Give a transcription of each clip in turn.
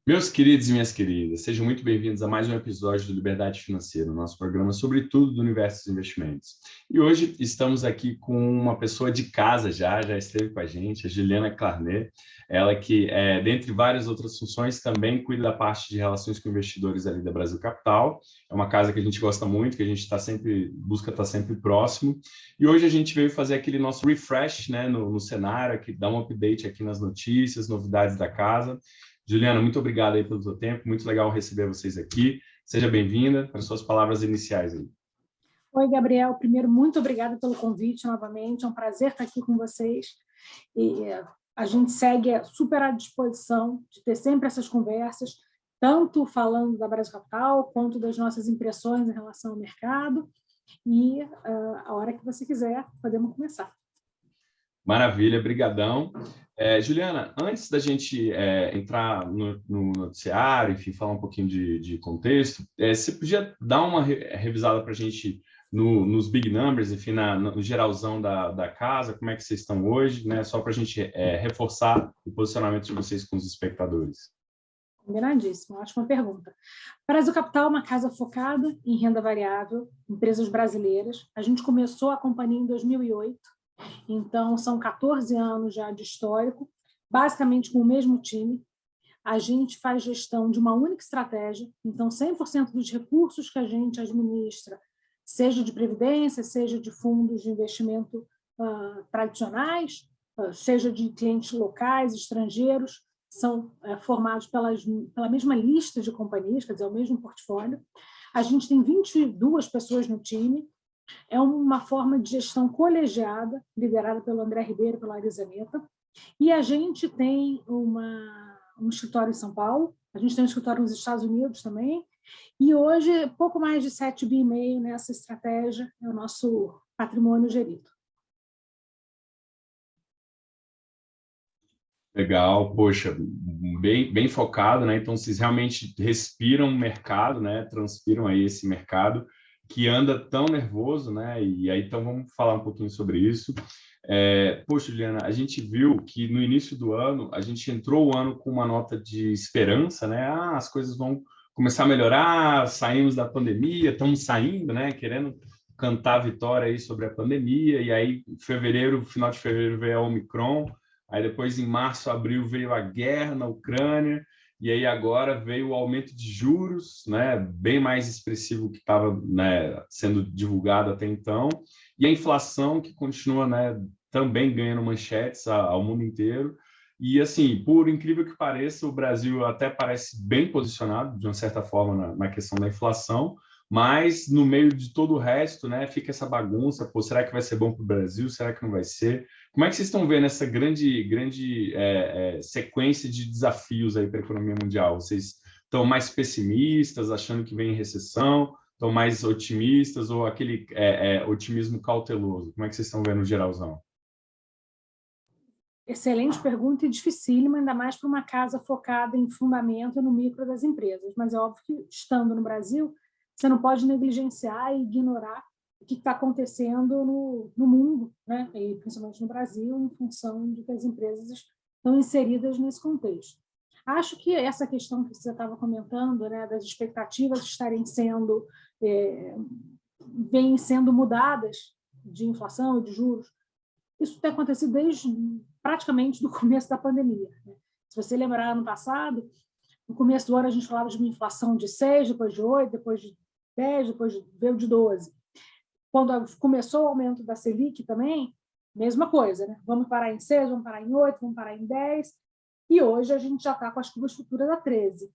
Meus queridos e minhas queridas, sejam muito bem-vindos a mais um episódio do Liberdade Financeira, nosso programa sobre tudo do universo dos investimentos. E hoje estamos aqui com uma pessoa de casa já esteve com a gente, a Juliana Clarnet, ela que, dentre várias outras funções, também cuida da parte de relações com investidores ali da Brasil Capital. É uma casa que a gente gosta muito, que a gente busca estar sempre próximo. E hoje a gente veio fazer aquele nosso refresh, né, no cenário, que dá um update aqui nas notícias, novidades da casa. Juliana, muito obrigado aí pelo seu tempo, muito legal receber vocês aqui. Seja bem-vinda para suas palavras iniciais aí. Oi, Gabriel. Primeiro, muito obrigada pelo convite novamente. É um prazer estar aqui com vocês. E a gente segue super à disposição de ter sempre essas conversas, tanto falando da Brasil Capital, quanto das nossas impressões em relação ao mercado. E a hora que você quiser, podemos começar. Maravilha, brigadão. Juliana, antes da gente entrar no noticiário, enfim, falar um pouquinho de contexto, você podia dar uma revisada para a gente nos big numbers, enfim, no geralzão da casa, como é que vocês estão hoje, né? Só para a gente reforçar o posicionamento de vocês com os espectadores. Combinadíssimo, ótima pergunta. Brasil Capital é uma casa focada em renda variável, empresas brasileiras. A gente começou a companhia em 2008, então são 14 anos já de histórico, basicamente com o mesmo time. A gente faz gestão de uma única estratégia, então 100% dos recursos que a gente administra, seja de previdência, seja de fundos de investimento tradicionais, seja de clientes locais, estrangeiros, são formados pela mesma lista de companhias, quer dizer, o mesmo portfólio. A gente tem 22 pessoas no time, é uma forma de gestão colegiada, liderada pelo André Ribeiro e pela Arizaneta, e a gente tem um escritório em São Paulo, a gente tem um escritório nos Estados Unidos também, e hoje, pouco mais de 7,5 bi nessa estratégia é o nosso patrimônio gerido. Legal, poxa, bem focado, né? Então, vocês realmente respiram o mercado, né? Transpiram aí esse mercado que anda tão nervoso, né? E aí, então, vamos falar um pouquinho sobre isso. Poxa, Juliana, a gente viu que no início do ano, a gente entrou o ano com uma nota de esperança, né? As coisas vão começar a melhorar, saímos da pandemia, estamos saindo, né? Querendo cantar a vitória aí sobre a pandemia, e aí, final de fevereiro veio a Omicron. Aí depois, em março, abril, veio a guerra na Ucrânia, e aí agora veio o aumento de juros, né, bem mais expressivo que estava, né, sendo divulgado até então, e a inflação que continua, né, também ganhando manchetes ao mundo inteiro. E, assim, por incrível que pareça, o Brasil até parece bem posicionado, de uma certa forma, na questão da inflação, mas no meio de todo o resto, né, fica essa bagunça. Pô, será que vai ser bom para o Brasil? Será que não vai ser? Como é que vocês estão vendo essa grande sequência de desafios aí para a economia mundial? Vocês estão mais pessimistas, achando que vem recessão? Estão mais otimistas ou aquele otimismo cauteloso? Como é que vocês estão vendo o geralzão? Excelente pergunta e dificílima, ainda mais para uma casa focada em fundamento no micro das empresas. Mas é óbvio que, estando no Brasil, você não pode negligenciar e ignorar o que está acontecendo no mundo, né? E principalmente no Brasil, em função de que as empresas estão inseridas nesse contexto. Acho que essa questão que você estava comentando, né, das expectativas estarem vêm sendo mudadas de inflação e de juros, isso tem acontecido desde praticamente do começo da pandemia. Se você lembrar, ano passado, no começo do ano a gente falava de uma inflação de 6, depois de 8, depois de 10, veio de 12. Quando começou o aumento da Selic também, mesma coisa, né? Vamos parar em 6, vamos parar em 8, vamos parar em 10, e hoje a gente já está com as curvas futuras a 13.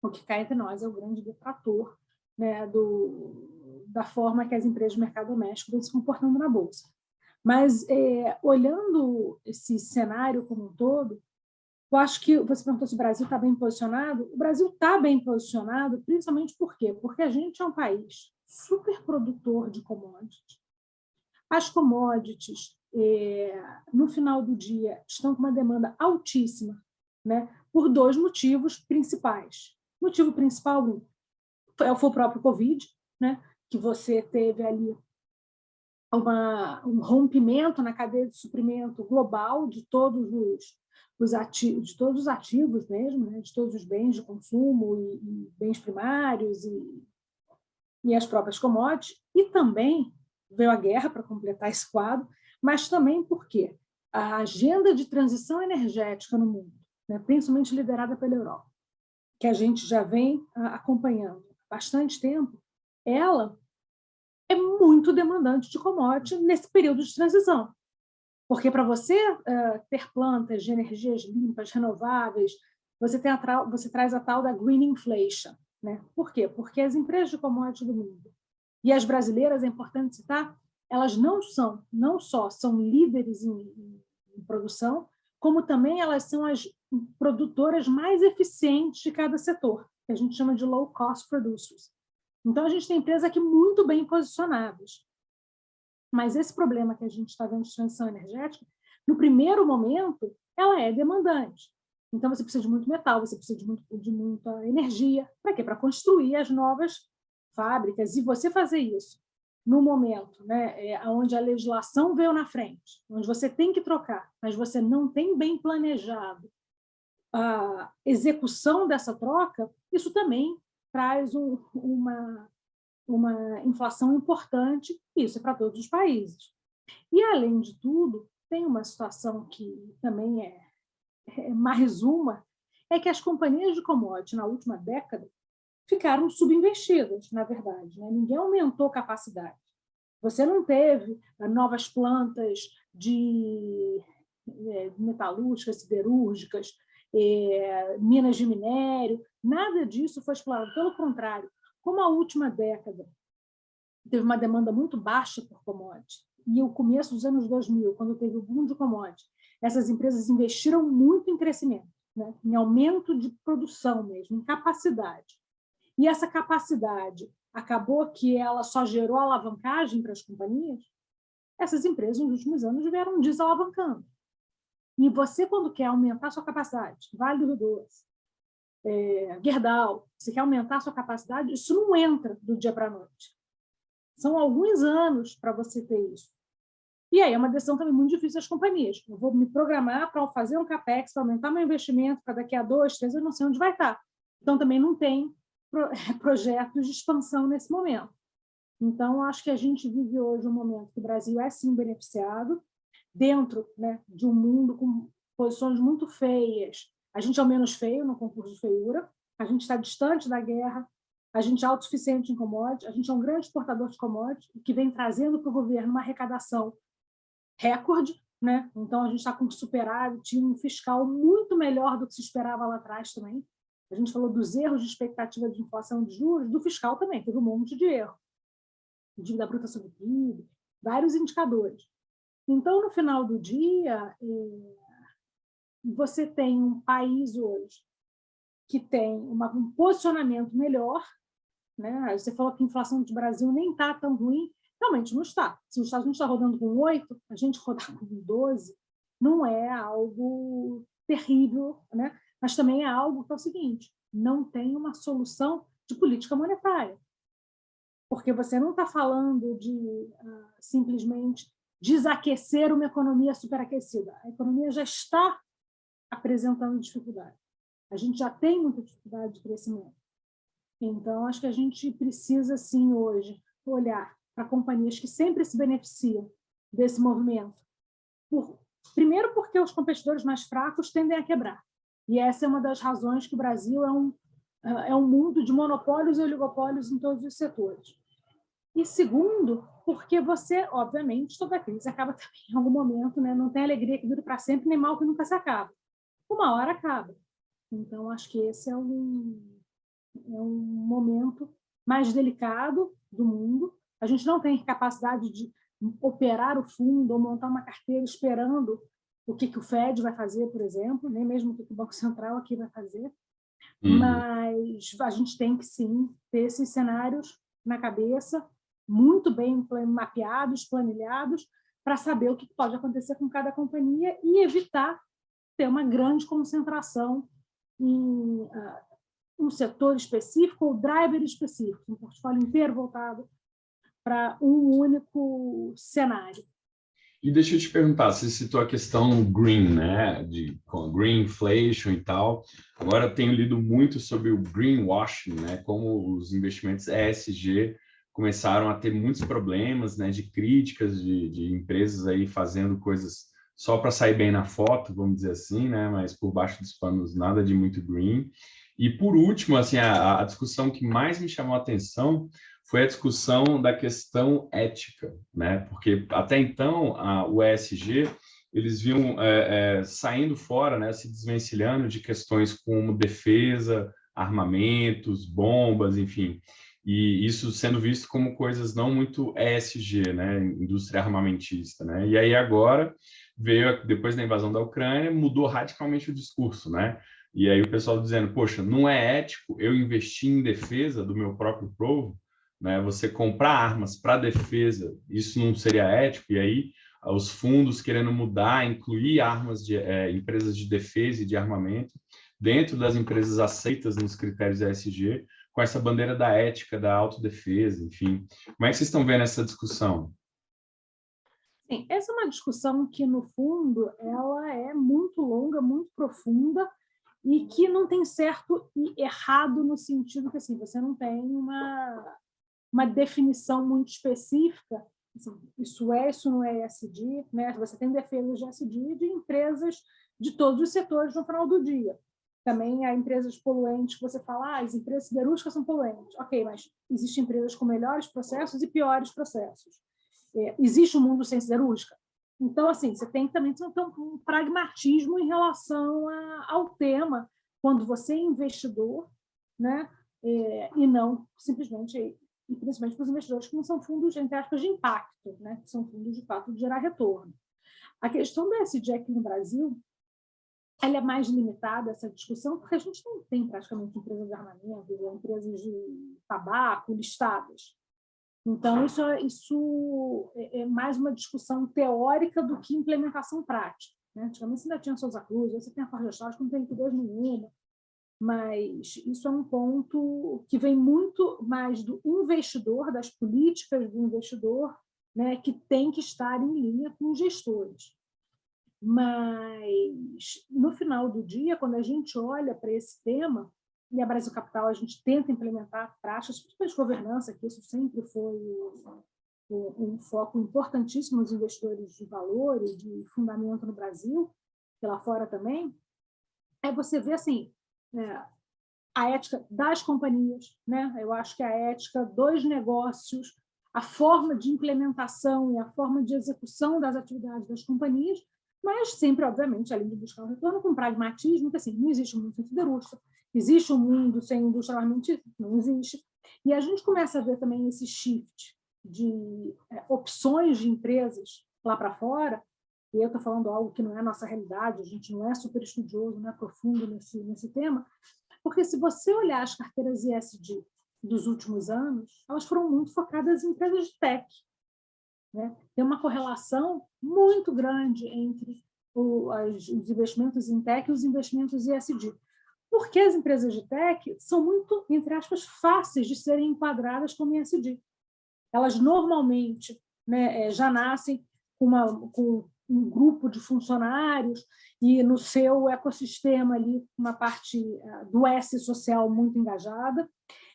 O que cá entre nós é o grande detrator, né, da forma que as empresas do mercado doméstico vêm se comportando na Bolsa. Mas, olhando esse cenário como um todo, eu acho que você perguntou se o Brasil está bem posicionado. O Brasil está bem posicionado, principalmente por quê? Porque a gente é um país super produtor de commodities. As commodities, no final do dia, estão com uma demanda altíssima, né, por dois motivos principais. O motivo principal foi o próprio Covid, né, que você teve ali um rompimento na cadeia de suprimento global de todos de todos os ativos mesmo, né, de todos os bens de consumo e bens primários e as próprias commodities, e também veio a guerra para completar esse quadro, mas também porque a agenda de transição energética no mundo, né, principalmente liderada pela Europa, que a gente já vem acompanhando há bastante tempo, ela é muito demandante de commodity nesse período de transição. Porque para você ter plantas de energias limpas, renováveis, você traz a tal da green inflation. Né? Por quê? Porque as empresas de commodity do mundo, e as brasileiras, é importante citar, elas não só são líderes em produção, como também elas são as produtoras mais eficientes de cada setor, que a gente chama de low cost producers. Então, a gente tem empresas aqui muito bem posicionadas. Mas esse problema que a gente está vendo de transição energética, no primeiro momento, ela é demandante. Então, você precisa de muito metal, você precisa de muita energia. Para quê? Para construir as novas fábricas. E você fazer isso no momento, né, onde a legislação veio na frente, onde você tem que trocar, mas você não tem bem planejado a execução dessa troca, isso também traz uma inflação importante, e isso é para todos os países. E, além de tudo, tem uma situação que também é mais uma, é que as companhias de commodity, na última década, ficaram subinvestidas, na verdade. Né? Ninguém aumentou capacidade. Você não teve novas plantas de metalúrgicas, siderúrgicas, minas de minério, nada disso foi explorado. Pelo contrário, como a última década teve uma demanda muito baixa por commodity, e o começo dos anos 2000, quando teve o boom de commodity, essas empresas investiram muito em crescimento, né? Em aumento de produção mesmo, em capacidade. E essa capacidade acabou que ela só gerou alavancagem para as companhias, essas empresas, nos últimos anos, vieram desalavancando. E você, quando quer aumentar a sua capacidade, Vale do Rio Doce, Gerdau, você quer aumentar a sua capacidade, isso não entra do dia para a noite. São alguns anos para você ter isso. E aí é uma decisão também muito difícil das companhias. Eu vou me programar para fazer um CAPEX, para aumentar meu investimento, para daqui a 2, 3, eu não sei onde vai estar. Então, também não tem projetos de expansão nesse momento. Então, acho que a gente vive hoje um momento que o Brasil é, sim, beneficiado, dentro, né, de um mundo com posições muito feias. A gente é o menos feio no concurso de feiura, a gente está distante da guerra, a gente é autossuficiente em commodities, a gente é um grande exportador de commodities, que vem trazendo para o governo uma arrecadação recorde, né? Então, a gente está com um superávit, um fiscal muito melhor do que se esperava lá atrás também. A gente falou dos erros de expectativa de inflação de juros, do fiscal também, teve um monte de erro. Dívida bruta sobre PIB, vários indicadores. Então, no final do dia, você tem um país hoje que tem um posicionamento melhor, né? Você falou que a inflação do Brasil nem está tão ruim, realmente não está. Se os Estados Unidos está rodando com 8, a gente rodar com 12, não é algo terrível, né? Mas também é algo que é o seguinte, não tem uma solução de política monetária. Porque você não está falando de simplesmente desaquecer uma economia superaquecida. A economia já está apresentando dificuldade. A gente já tem muita dificuldade de crescimento. Então, acho que a gente precisa, sim, hoje, olhar para companhias que sempre se beneficiam desse movimento. Primeiro, porque os competidores mais fracos tendem a quebrar. E essa é uma das razões que o Brasil é um mundo de monopólios e oligopólios em todos os setores. E segundo, porque você, obviamente, toda crise acaba também em algum momento, né? Não tem alegria que dure para sempre, nem mal que nunca se acaba. Uma hora acaba. Então, acho que esse é um momento mais delicado do mundo. A gente não tem capacidade de operar o fundo ou montar uma carteira esperando o que o Fed vai fazer, por exemplo, nem mesmo o que o Banco Central aqui vai fazer. Mas a gente tem que, sim, ter esses cenários na cabeça, muito bem mapeados, planilhados, para saber o que pode acontecer com cada companhia e evitar ter uma grande concentração em um setor específico ou driver específico, um portfólio inteiro voltado para um único cenário. E deixa eu te perguntar, você citou a questão green, né, com a green inflation e tal. Agora tenho lido muito sobre o greenwashing, né, como os investimentos ESG começaram a ter muitos problemas, né, de críticas de empresas aí fazendo coisas só para sair bem na foto, vamos dizer assim, né, mas por baixo dos panos nada de muito green. E por último, assim, a discussão que mais me chamou a atenção foi a discussão da questão ética, né? Porque até então o ESG eles vinham saindo fora, né? Se desvencilhando de questões como defesa, armamentos, bombas, enfim, e isso sendo visto como coisas não muito ESG, né? Indústria armamentista, né? E aí agora veio depois da invasão da Ucrânia mudou radicalmente o discurso, né? E aí o pessoal dizendo, poxa, não é ético eu investir em defesa do meu próprio povo, né? Você comprar armas para defesa, isso não seria ético? E aí os fundos querendo mudar, incluir armas de empresas de defesa e de armamento dentro das empresas aceitas nos critérios ESG, com essa bandeira da ética, da autodefesa, enfim. Como é que vocês estão vendo essa discussão? Sim, essa é uma discussão que, no fundo, ela é muito longa, muito profunda, e que não tem certo e errado no sentido que assim, você não tem uma definição muito específica, assim, isso não é ESG, né? Você tem defesas de ESG de empresas de todos os setores no final do dia. Também há empresas poluentes que você fala, as empresas siderúrgicas são poluentes. Ok, mas existem empresas com melhores processos e piores processos. Existe um mundo sem siderúrgica? Então, assim, você tem também um pragmatismo em relação ao tema, quando você é investidor, né? E não simplesmente, e principalmente para os investidores que não são fundos, entre aspas, de impacto, né? Que são fundos, de fato, de gerar retorno. A questão do ESG aqui no Brasil, ela é mais limitada, essa discussão, porque a gente não tem praticamente empresas de armamento, empresas de tabaco listadas. Então, isso é mais uma discussão teórica do que implementação prática, né? Antigamente você ainda tinha Souza Cruz, você tem a Forja que não tem liquidez nenhuma, mas isso é um ponto que vem muito mais do investidor, das políticas do investidor, né, que tem que estar em linha com os gestores. Mas, no final do dia, quando a gente olha para esse tema, e a Brasil Capital a gente tenta implementar práticas, principalmente de governança, que isso sempre foi um foco importantíssimo nos investidores de valor e de fundamento no Brasil, e lá fora também, você vê assim, a ética das companhias, né? Eu acho que a ética dos negócios, a forma de implementação e a forma de execução das atividades das companhias, mas sempre, obviamente, além de buscar o retorno, com pragmatismo, que assim, não existe um mundo sem siderúrgica, existe um mundo sem indústria armamentista, não existe. E a gente começa a ver também esse shift de opções de empresas lá para fora, e eu estou falando algo que não é a nossa realidade, a gente não é super estudioso, não é profundo nesse tema, porque se você olhar as carteiras ESG dos últimos anos, elas foram muito focadas em empresas de tech, né? Tem uma correlação muito grande entre os investimentos em tech e os investimentos ESG. Porque as empresas de tech são muito, entre aspas, fáceis de serem enquadradas como ESG. Elas normalmente, né, já nascem com um grupo de funcionários e no seu ecossistema ali uma parte do S social muito engajada.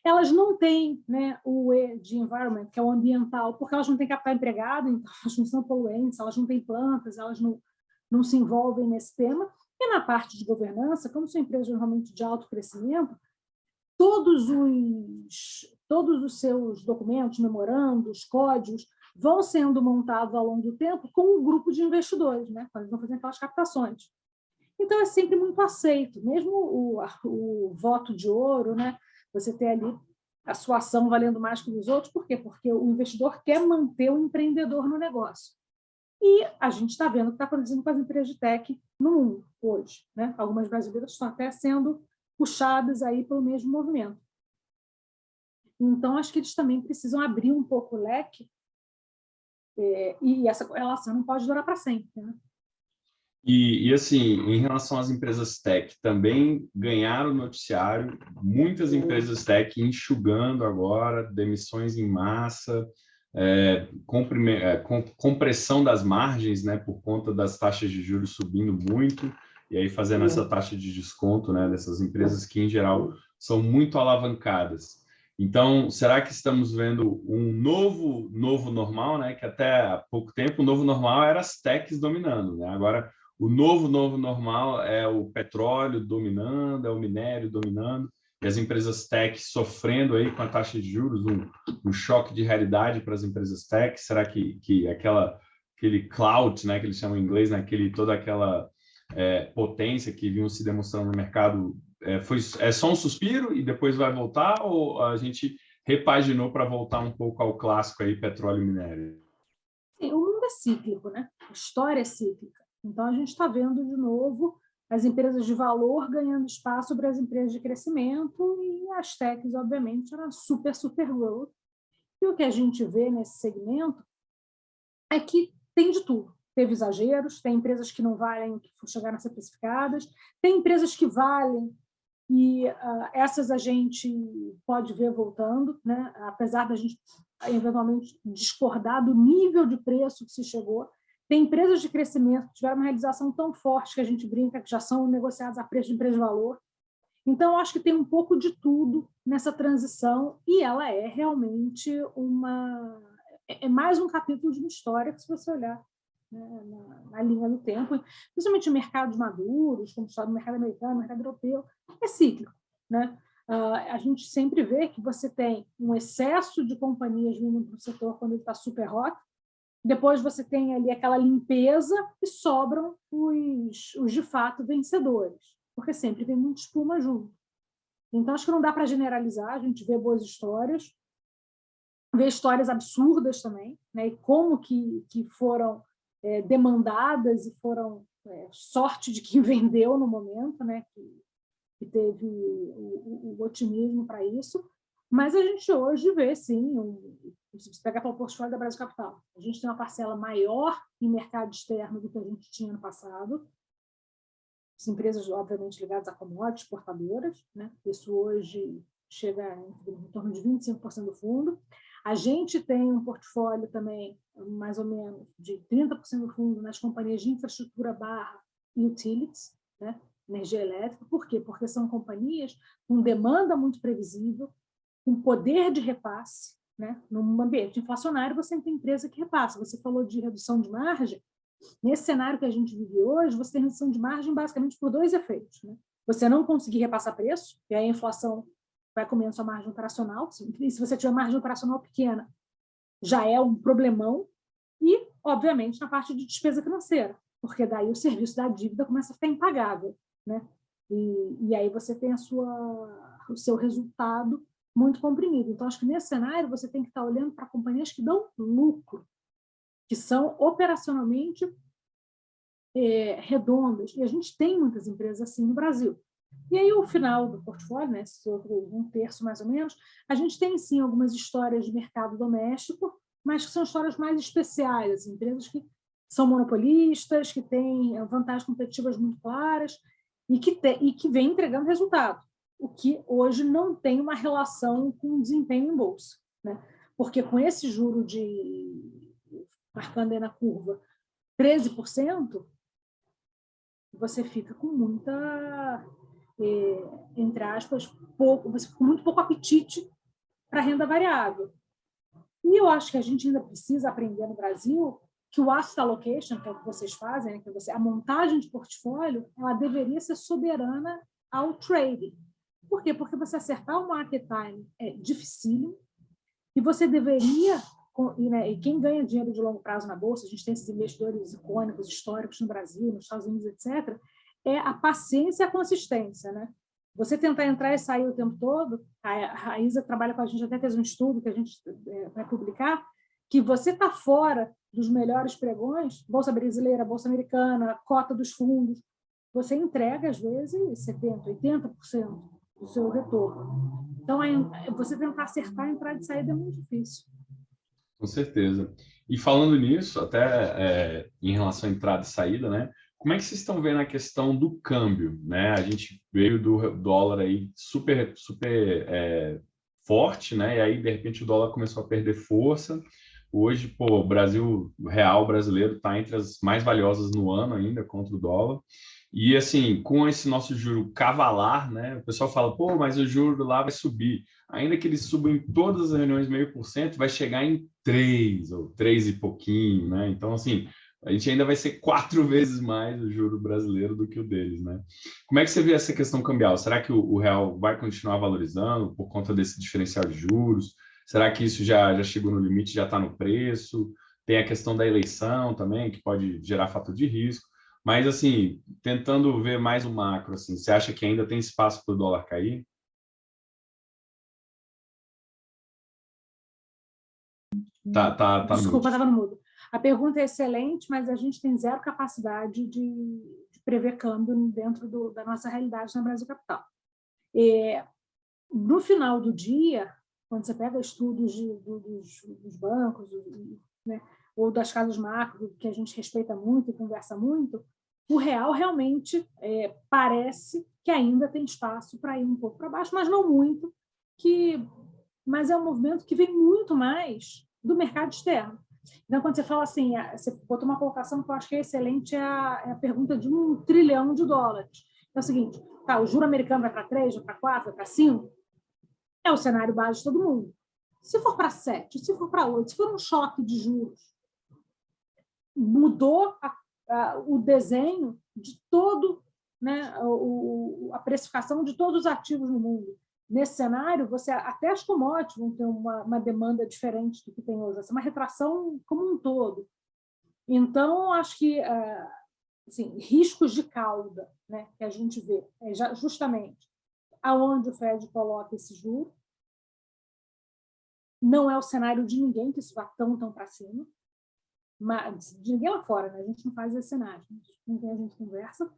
Elas não têm, né, o E de environment, que é o ambiental, porque elas não têm capital empregado, então elas não são poluentes, elas não têm plantas, elas não se envolvem nesse tema. E na parte de governança, como são empresas normalmente de alto crescimento, todos os seus documentos, memorandos, códigos, vão sendo montados ao longo do tempo com um grupo de investidores, né? Quando eles vão fazendo aquelas captações. Então, é sempre muito aceito, mesmo o voto de ouro, né? Você ter ali a sua ação valendo mais que os outros, por quê? Porque o investidor quer manter o empreendedor no negócio. E a gente está vendo o que está acontecendo com as empresas de tech no mundo hoje, né? Algumas brasileiras estão até sendo puxadas aí pelo mesmo movimento. Então, acho que eles também precisam abrir um pouco o leque, e essa relação não pode durar para sempre, né? E assim, em relação às empresas tech, também ganharam noticiário, muitas empresas tech enxugando agora, demissões em massa, compressão das margens, né, por conta das taxas de juros subindo muito, e aí fazendo essa taxa de desconto, né, dessas empresas que, em geral, são muito alavancadas. Então, será que estamos vendo um novo normal, né, que até há pouco tempo o novo normal era as techs dominando, né? Agora, o novo normal é o petróleo dominando, é o minério dominando, e as empresas tech sofrendo aí com a taxa de juros, um choque de realidade para as empresas tech. Será que aquele clout, né, que eles chamam em inglês, né, toda aquela potência que vinham se demonstrando no mercado, é só um suspiro e depois vai voltar, ou a gente repaginou para voltar um pouco ao clássico aí, petróleo e minério? Sim, o mundo é cíclico, né? A história é cíclica. Então, a gente está vendo de novo as empresas de valor ganhando espaço sobre as empresas de crescimento e as techs, obviamente, eram super growth. E o que a gente vê nesse segmento é que tem de tudo. Teve exageros, tem empresas que não valem, que chegaram a ser precificadas, tem empresas que valem, e essas a gente pode ver voltando, né? Apesar da gente eventualmente discordar do nível de preço que se chegou. Tem empresas de crescimento que tiveram uma realização tão forte que a gente brinca que já são negociadas a preço de empresa de valor. Então, eu acho que tem um pouco de tudo nessa transição e ela é realmente mais um capítulo de uma história que, se você olhar, né, na linha do tempo, principalmente em mercados maduros, como o mercado americano, mercado europeu, é cíclico, né? A gente sempre vê que você tem um excesso de companhias vindo para o setor quando ele está super hot, depois você tem ali aquela limpeza e sobram os de fato vencedores, porque sempre tem muita espuma junto. Então, acho que não dá para generalizar, a gente vê boas histórias, vê histórias absurdas também, né? E como que foram demandadas e foram sorte de quem vendeu no momento, né? Que teve o otimismo para isso. Mas a gente hoje vê, sim, se você pegar pelo portfólio da Brasil Capital, a gente tem uma parcela maior em mercado externo do que a gente tinha no passado. As empresas, obviamente, ligadas a commodities, exportadoras, né? Isso hoje chega em torno de 25% do fundo. A gente tem um portfólio também, mais ou menos, de 30% do fundo nas companhias de infraestrutura / utilities, né? Energia elétrica. Por quê? Porque são companhias com demanda muito previsível, com poder de repasse, né? Num ambiente inflacionário, você tem empresa que repassa. Você falou de redução de margem. Nesse cenário que a gente vive hoje, você tem redução de margem basicamente por dois efeitos, né? Você não conseguir repassar preço, e aí a inflação vai comendo sua margem operacional, e se você tiver margem operacional pequena, já é um problemão, e, obviamente, na parte de despesa financeira, porque daí o serviço da dívida começa a ficar impagável, né? E aí você tem o seu resultado muito comprimido. Então, acho que nesse cenário você tem que estar olhando para companhias que dão lucro, que são operacionalmente redondas, e a gente tem muitas empresas assim no Brasil. E aí o final do portfólio, né, esse outro 1/3 mais ou menos, a gente tem sim algumas histórias de mercado doméstico, mas que são histórias mais especiais, assim, empresas que são monopolistas, que têm vantagens competitivas muito claras e que vêm entregando resultado, o que hoje não tem uma relação com o desempenho em bolsa, né? Porque com esse juro marcando aí na curva 13%, você fica com muita, entre aspas, você fica com muito pouco apetite para renda variável. E eu acho que a gente ainda precisa aprender no Brasil que o asset allocation, que é o que vocês fazem, né, a montagem de portfólio, ela deveria ser soberana ao trading. Por quê? Porque você acertar o market time é dificílimo e você deveria, e quem ganha dinheiro de longo prazo na Bolsa, a gente tem esses investidores icônicos, históricos no Brasil, nos Estados Unidos, etc., é a paciência e a consistência, né? Você tentar entrar e sair o tempo todo, a Isa trabalha com a gente, até fez um estudo que a gente vai publicar, que você está fora dos melhores pregões, Bolsa Brasileira, Bolsa Americana, cota dos fundos, você entrega, às vezes, 70%, 80% do seu retorno. Então, você tentar acertar a entrada e saída é muito difícil. Com certeza. E falando nisso, até em relação à entrada e saída, né? Como é que vocês estão vendo a questão do câmbio, né? A gente veio do dólar aí super forte, né? E aí, de repente, o dólar começou a perder força. Hoje, pô, o Brasil, o real brasileiro está entre as mais valiosas no ano ainda contra o dólar. E assim, com esse nosso juro cavalar, né? O pessoal fala, pô, mas o juro lá vai subir. Ainda que ele suba em todas as reuniões 0,5%, vai chegar em 3 ou 3 e pouquinho, né? Então, assim, a gente ainda vai ser 4 vezes mais o juro brasileiro do que o deles, né? Como é que você vê essa questão cambial? Será que o real vai continuar valorizando por conta desse diferencial de juros? Será que isso já chegou no limite, já está no preço? Tem a questão da eleição também, que pode gerar fator de risco. Mas, assim, tentando ver mais o macro, assim, você acha que ainda tem espaço para o dólar cair? Tá no Desculpa, mute. estava no mudo. A pergunta é excelente, mas a gente tem zero capacidade de prever câmbio dentro da nossa realidade na Brasil Capital. No final do dia, quando você pega estudos dos bancos, né, ou das casas macro, que a gente respeita muito e conversa muito, o real realmente parece que ainda tem espaço para ir um pouco para baixo, mas não muito, mas é um movimento que vem muito mais do mercado externo. Então, quando você fala assim, você botou uma colocação que eu acho que é excelente, é a pergunta de $1 trilhão. Então, é o seguinte, tá, o juro americano vai para 3, vai para 4, vai para 5, é o cenário base de todo mundo. Se for para 7, se for para 8, se for um choque de juros, mudou o desenho de todo, né, a precificação de todos os ativos no mundo. Nesse cenário, até as commodities vão ter uma demanda diferente do que tem hoje. Vai ser uma retração como um todo. Então, acho que assim, riscos de cauda, né, que a gente vê justamente aonde o Fed coloca esse juro. Não é o cenário de ninguém que isso vá tão para cima, mas de ninguém lá fora, né? A gente não faz esse cenário, com quem a gente conversa.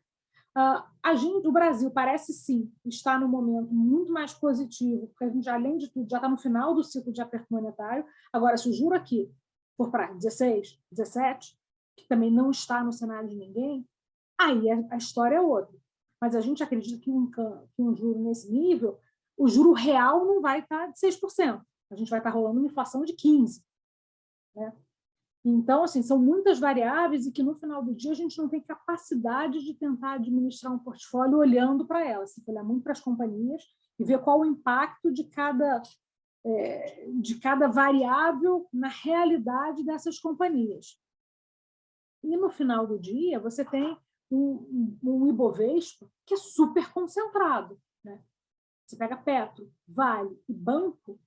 O Brasil parece sim estar num momento muito mais positivo, porque a gente, além de tudo, já está no final do ciclo de aperto monetário. Agora, se o juro aqui for para 16, 17, que também não está no cenário de ninguém, aí a história é outra. Mas a gente acredita que um juro nesse nível, o juro real não vai estar de 6%. A gente vai estar rolando uma inflação de 15%. Né? Então, assim, são muitas variáveis e que, no final do dia, a gente não tem capacidade de tentar administrar um portfólio olhando para elas. Você tem que olhar muito para as companhias e ver qual o impacto de cada variável na realidade dessas companhias. E, no final do dia, você tem um Ibovespa que é super concentrado. Né? Você pega Petro, Vale e Banco,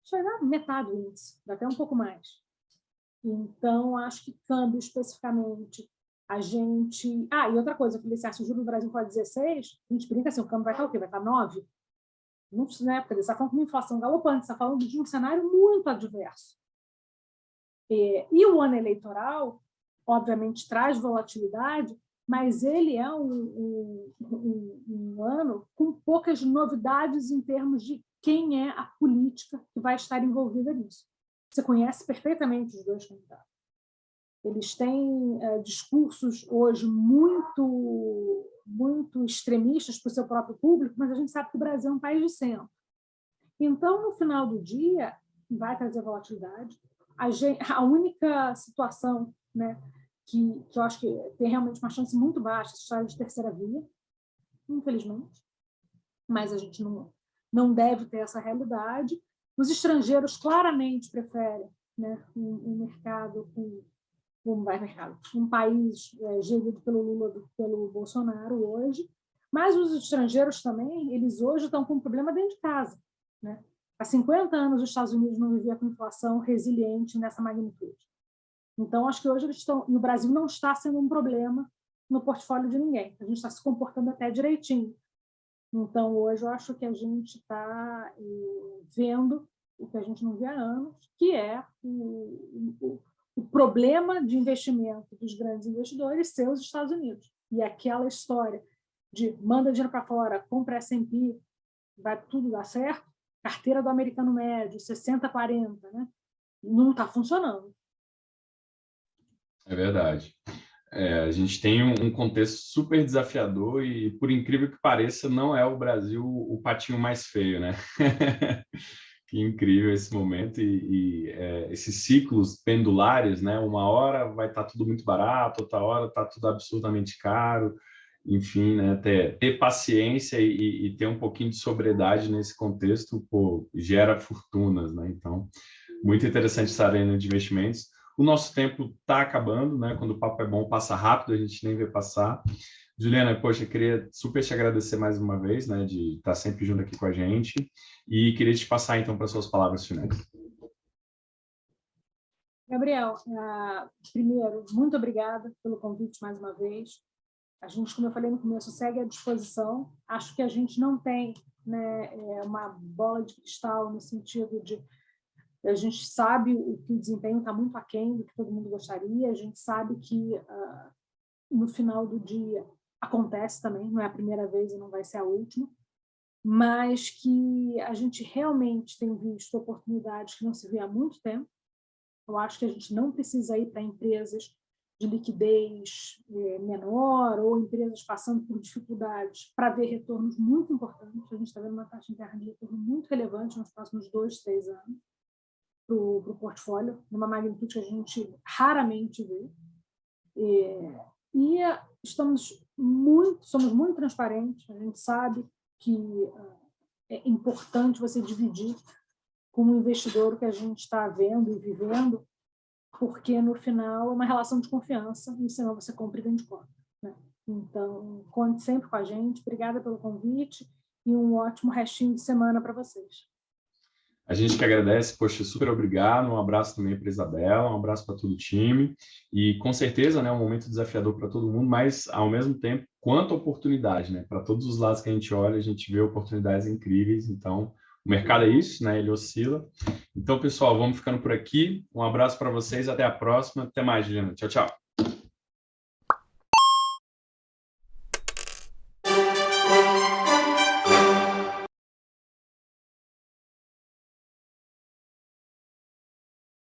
chega metade do índice, dá até um pouco mais. Então, acho que câmbio especificamente, a gente... e outra coisa, eu falei assim, se o juro do Brasil for 16, a gente brinca assim, o câmbio vai estar o quê? Vai estar 9? Não, né? Porque você está falando de uma inflação galopante, você está falando de um cenário muito adverso. E o ano eleitoral, obviamente, traz volatilidade, mas ele é um ano com poucas novidades em termos de quem é a política que vai estar envolvida nisso. Você conhece perfeitamente os dois candidatos. Eles têm discursos hoje muito extremistas para o seu próprio público, mas a gente sabe que o Brasil é um país de centro. Então, no final do dia, vai trazer volatilidade. A única situação, né, que eu acho que tem realmente uma chance muito baixa, essa história de terceira via, infelizmente, mas a gente não deve ter essa realidade. Os estrangeiros claramente preferem, né, um mercado um país gerido pelo Lula, pelo Bolsonaro hoje, mas os estrangeiros também, eles hoje estão com um problema dentro de casa. Né? Há 50 anos os Estados Unidos não viviam com inflação resiliente nessa magnitude. Então, acho que hoje eles estão... E o Brasil não está sendo um problema no portfólio de ninguém. A gente está se comportando até direitinho. Então, hoje, eu acho que a gente está vendo o que a gente não via há anos, que é o problema de investimento dos grandes investidores ser os Estados Unidos. E aquela história de manda dinheiro para fora, compra S&P, vai tudo dar certo, carteira do americano médio, 60-40, né? Não está funcionando. É verdade. A gente tem um contexto super desafiador e, por incrível que pareça, não é o Brasil o patinho mais feio, né? Que incrível esse momento esses ciclos pendulares, né? Uma hora vai estar tudo muito barato, outra hora está tudo absurdamente caro. Enfim, né? Ter paciência e ter um pouquinho de sobriedade nesse contexto, pô, gera fortunas, né? Então, muito interessante essa arena de investimentos. O nosso tempo está acabando, né? Quando o papo é bom, passa rápido, a gente nem vê passar. Juliana, poxa, queria super te agradecer mais uma vez, né, de estar sempre junto aqui com a gente, e queria te passar, então, para suas palavras finais. Gabriel, primeiro, muito obrigada pelo convite mais uma vez. A gente, como eu falei no começo, segue à disposição. Acho que a gente não tem, né, uma bola de cristal no sentido de a gente sabe que o desempenho está muito aquém do que todo mundo gostaria, a gente sabe que no final do dia acontece também, não é a primeira vez e não vai ser a última, mas que a gente realmente tem visto oportunidades que não se vê há muito tempo. Eu acho que a gente não precisa ir para empresas de liquidez menor ou empresas passando por dificuldades para ver retornos muito importantes. A gente está vendo uma taxa interna de retorno muito relevante nos próximos 2, 3 anos para o portfólio, numa magnitude que a gente raramente vê. E somos muito transparentes, a gente sabe que é importante você dividir com o investidor o que a gente está vendo e vivendo, porque no final é uma relação de confiança e senão você compra e vende conta, né? Então, conte sempre com a gente. Obrigada pelo convite e um ótimo restinho de semana para vocês. A gente que agradece, poxa, super obrigado, um abraço também para a Isabela, um abraço para todo o time, e com certeza, né, um momento desafiador para todo mundo, mas ao mesmo tempo, quanto oportunidade, né, para todos os lados que a gente olha, a gente vê oportunidades incríveis, então o mercado é isso, né, ele oscila. Então, pessoal, vamos ficando por aqui, um abraço para vocês, até a próxima, até mais, Juliana, tchau, tchau.